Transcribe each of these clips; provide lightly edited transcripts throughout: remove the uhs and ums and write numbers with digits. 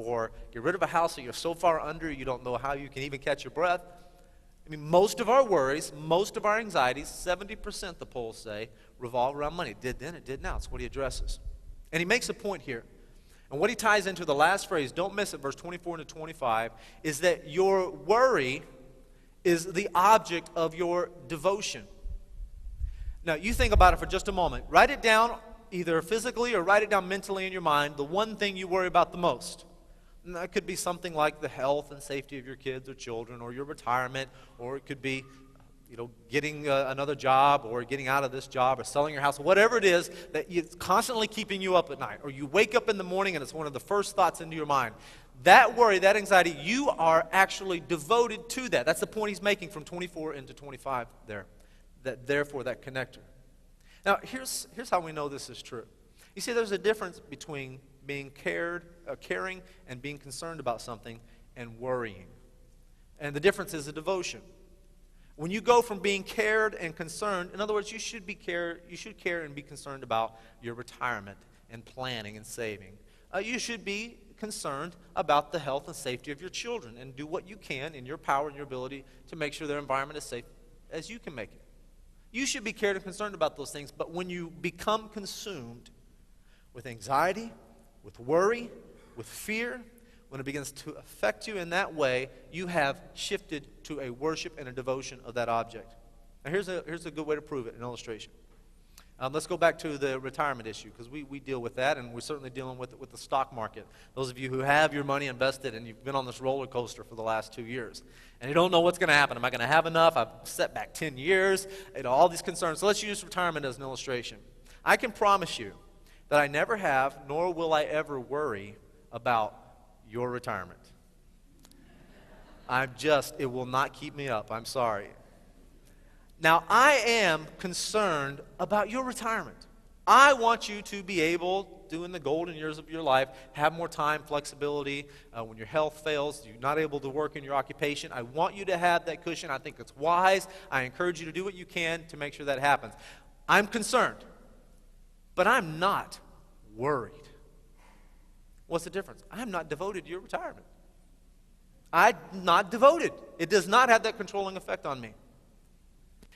or get rid of a house that you're so far under you don't know how you can even catch your breath. I mean, most of our worries, most of our anxieties, 70% the polls say, revolve around money. It did then, it did now. It's what he addresses. And he makes a point here. And what he ties into the last phrase, don't miss it, verse 24 to 25, is that your worry is the object of your devotion. Now, you think about it for just a moment. Write it down either physically or write it down mentally in your mind, the one thing you worry about the most. And that could be something like the health and safety of your kids or children, or your retirement, or it could be getting another job, or getting out of this job, or selling your house, whatever it is that is constantly keeping you up at night, or you wake up in the morning and it's one of the first thoughts into your mind. That worry, that anxiety, you are actually devoted to that. That's the point he's making from 24 into 25 there. Therefore, that connector. Now, here's how we know this is true. You see, there's a difference between being caring and being concerned about something and worrying. And the difference is a devotion. When you go from being cared and concerned, in other words, you should care and be concerned about your retirement and planning and saving. You should be concerned about the health and safety of your children and do what you can in your power and your ability to make sure their environment is safe as you can make it. You should be cared and concerned about those things, but when you become consumed with anxiety, with worry, with fear, when it begins to affect you in that way, you have shifted to a worship and a devotion of that object. Now here's a good way to prove it, an illustration. Let's go back to the retirement issue, because we deal with that, and we're certainly dealing with it with the stock market. Those of you who have your money invested and you've been on this roller coaster for the last 2 years, and you don't know what's going to happen. Am I going to have enough? I've set back 10 years, all these concerns. So let's use retirement as an illustration. I can promise you that I never have, nor will I ever worry about your retirement. It will not keep me up. I'm sorry. Now, I am concerned about your retirement. I want you to be able, during the golden years of your life, have more time, flexibility. When your health fails, you're not able to work in your occupation. I want you to have that cushion. I think it's wise. I encourage you to do what you can to make sure that happens. I'm concerned, but I'm not worried. What's the difference? I'm not devoted to your retirement. I'm not devoted. It does not have that controlling effect on me.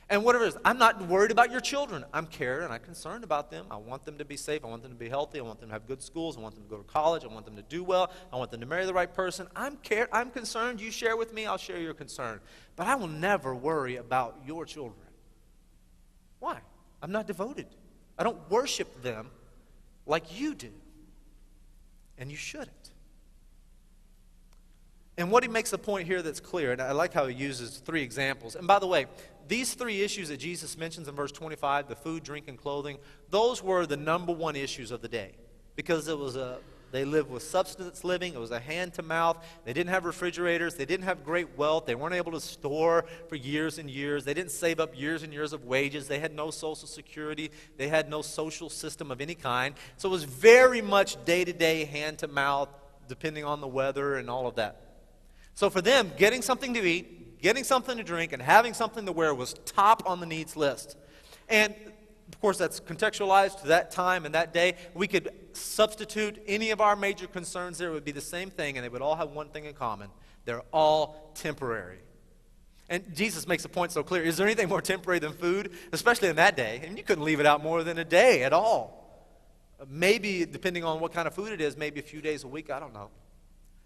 And whatever it is, I'm not worried about your children. I'm cared and I'm concerned about them. I want them to be safe. I want them to be healthy. I want them to have good schools. I want them to go to college. I want them to do well. I want them to marry the right person. I'm cared. I'm concerned. You share with me, I'll share your concern. But I will never worry about your children. Why? I'm not devoted. I don't worship them like you do. And you shouldn't. And what he makes a point here that's clear, and I like how he uses 3 examples. And by the way, these 3 issues that Jesus mentions in verse 25, the food, drink, and clothing, those were the number 1 issues of the day. Because they lived with subsistence living. It was a hand-to-mouth. They didn't have refrigerators. They didn't have great wealth. They weren't able to store for years and years. They didn't save up years and years of wages. They had no social security. They had no social system of any kind. So it was very much day-to-day, hand-to-mouth, depending on the weather and all of that. So for them, getting something to eat, getting something to drink, and having something to wear was top on the needs list. And of course, that's contextualized to that time and that day. We could substitute any of our major concerns there. It would be the same thing, and they would all have one thing in common. They're all temporary. And Jesus makes the point so clear. Is there anything more temporary than food? Especially in that day. And you couldn't leave it out more than a day at all. Maybe, depending on what kind of food it is, maybe a few days a week. I don't know.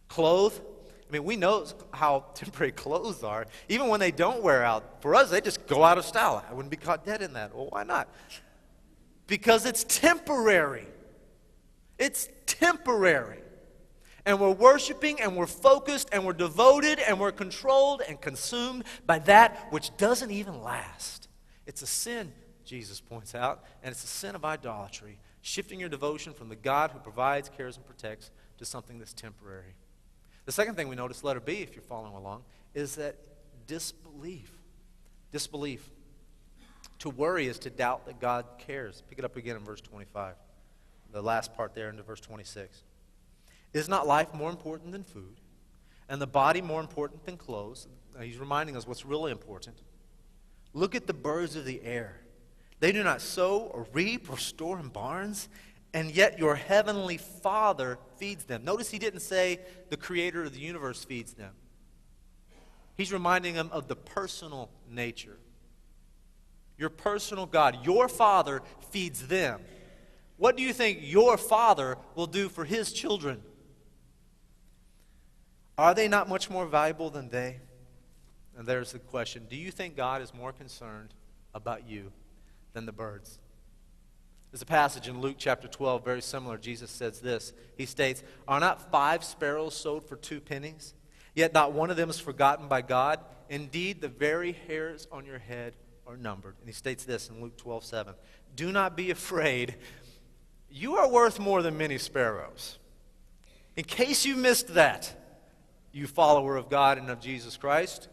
Clothes. I mean, we know how temporary clothes are. Even when they don't wear out, for us, they just go out of style. I wouldn't be caught dead in that. Well, why not? Because it's temporary. It's temporary. And we're worshiping, and we're focused, and we're devoted, and we're controlled and consumed by that which doesn't even last. It's a sin, Jesus points out, and it's a sin of idolatry, shifting your devotion from the God who provides, cares, and protects to something that's temporary. The second thing we notice, letter B, if you're following along, is that disbelief. Disbelief. To worry is to doubt that God cares. Pick it up again in verse 25. The last part there into verse 26. Is not life more important than food, and the body more important than clothes? Now, he's reminding us what's really important. Look at the birds of the air. They do not sow or reap or store in barns, and yet your heavenly Father feeds them. Notice he didn't say the creator of the universe feeds them. He's reminding them of the personal nature. Your personal God, your Father feeds them. What do you think your Father will do for his children? Are they not much more valuable than they? And there's the question. Do you think God is more concerned about you than the birds? There's a passage in Luke chapter 12, very similar. Jesus says this. He states, "Are not 5 sparrows sold for 2 pennies? Yet not one of them is forgotten by God. Indeed, the very hairs on your head are numbered." And he states this in Luke 12:7. "Do not be afraid. You are worth more than many sparrows." In case you missed that, you follower of God and of Jesus Christ.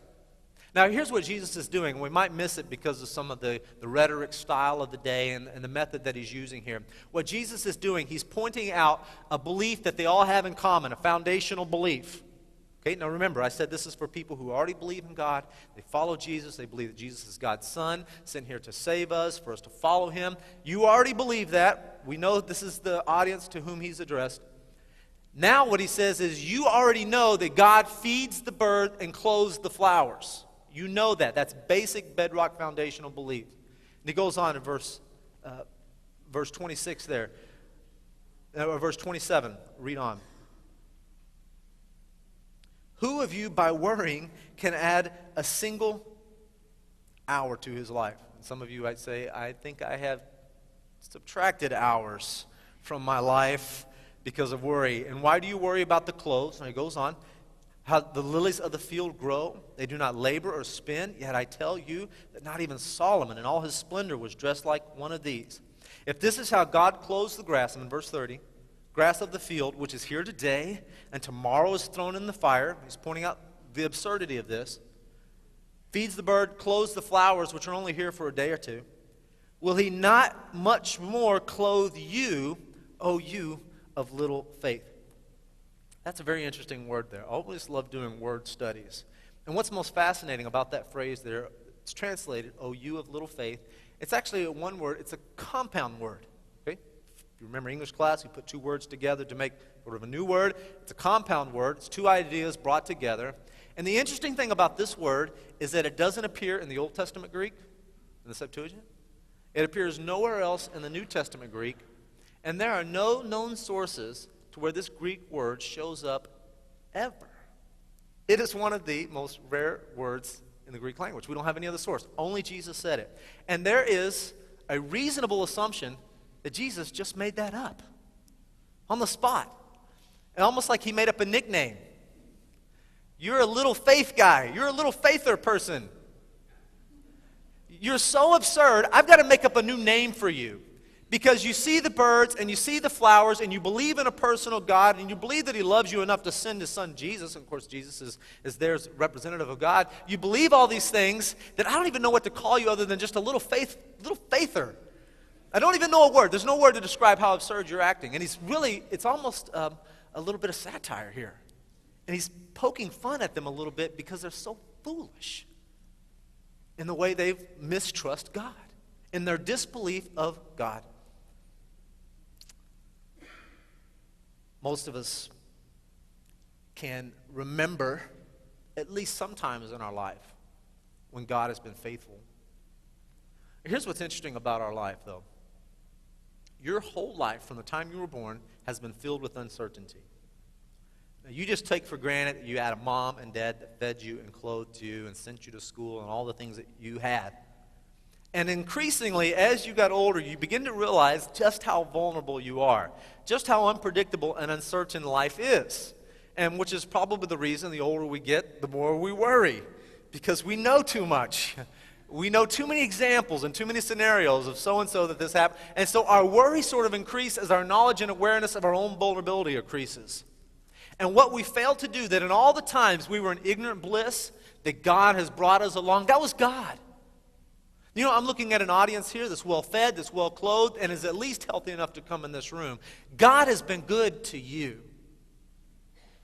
Now, here's what Jesus is doing. We might miss it because of some of the rhetoric style of the day and the method that he's using here. What Jesus is doing, he's pointing out a belief that they all have in common, a foundational belief. Okay, now remember, I said this is for people who already believe in God. They follow Jesus. They believe that Jesus is God's Son, sent here to save us, for us to follow him. You already believe that. We know this is the audience to whom he's addressed. Now what he says is you already know that God feeds the bird and clothes the flowers. You know that. That's basic bedrock foundational belief. And he goes on in verse 26 there. Or verse 27. Read on. "Who of you by worrying can add a single hour to his life?" And some of you might say, "I think I have subtracted hours from my life because of worry." And why do you worry about the clothes? And he goes on. "How the lilies of the field grow, they do not labor or spin, yet I tell you that not even Solomon in all his splendor was dressed like one of these. If this is how God clothes the grass," and in verse 30, "grass of the field, which is here today, and tomorrow is thrown in the fire," he's pointing out the absurdity of this, "feeds the bird, clothes the flowers, which are only here for a day or two, will he not much more clothe you, O you of little faith?" That's a very interesting word there. I always love doing word studies. And what's most fascinating about that phrase there, it's translated, "O you of little faith." It's actually one word. It's a compound word. Okay? If you remember English class, you put 2 words together to make sort of a new word. It's a compound word. It's 2 ideas brought together. And the interesting thing about this word is that it doesn't appear in the Old Testament Greek, in the Septuagint. It appears nowhere else in the New Testament Greek. And there are no known sources to where this Greek word shows up ever. It is one of the most rare words in the Greek language. We don't have any other source. Only Jesus said it. And there is a reasonable assumption that Jesus just made that up on the spot. And almost like he made up a nickname. You're a little faith guy. You're a little faither person. You're so absurd, I've got to make up a new name for you. Because you see the birds and you see the flowers and you believe in a personal God and you believe that he loves you enough to send his son Jesus. And of course, Jesus is there as representative of God. You believe all these things that I don't even know what to call you other than just a little faither. I don't even know a word. There's no word to describe how absurd you're acting. And it's almost a little bit of satire here. And he's poking fun at them a little bit because they're so foolish in the way they mistrust God, in their disbelief of God. Most of us can remember, at least sometimes in our life, when God has been faithful. Here's what's interesting about our life, though. Your whole life, from the time you were born, has been filled with uncertainty. Now, you just take for granted that you had a mom and dad that fed you and clothed you and sent you to school and all the things that you had. And increasingly, as you got older, you begin to realize just how vulnerable you are, just how unpredictable and uncertain life is. And which is probably the reason the older we get, the more we worry, because we know too much. We know too many examples and too many scenarios of so-and-so that this happened. And so our worry sort of increases as our knowledge and awareness of our own vulnerability increases. And what we fail to do, that in all the times we were in ignorant bliss, that God has brought us along, that was God. You know, I'm looking at an audience here that's well-fed, that's well-clothed, and is at least healthy enough to come in this room. God has been good to you.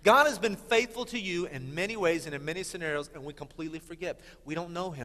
God has been faithful to you in many ways and in many scenarios, and we completely forget. We don't know him.